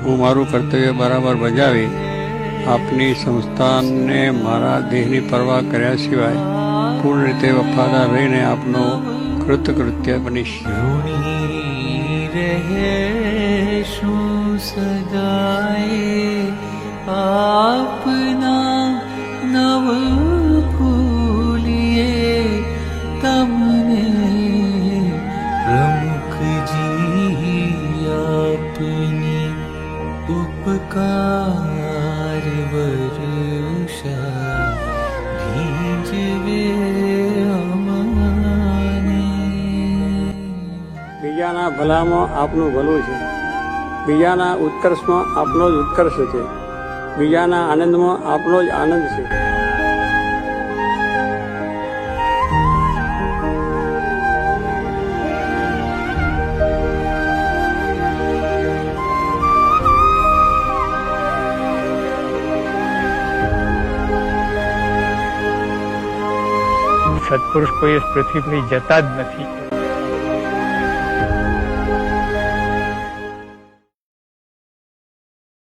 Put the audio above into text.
હું મારું કર્તવ્ય બરાબર બજાવી આપની સંસ્થાને મારા દેહની પરવા કર્યા સિવાય પૂર્ણ રીતે વફાદાર રહીને આપનો કૃતકૃત્ય બનીશ. આપના નવ ફૂલીએ તમને પ્રમુખજી આપની ઉપકાર વર્ષા ભીજવે અમને. બીજાના ભલામાં આપનું ભલું છે, બીજાના ઉત્કર્ષમાં આપનો જ ઉત્કર્ષ છે, બીજાના આનંદમાં આપનો જ આનંદ છે. સત્પુરુષ કોઈ પૃથ્વી પર જતા જ નથી.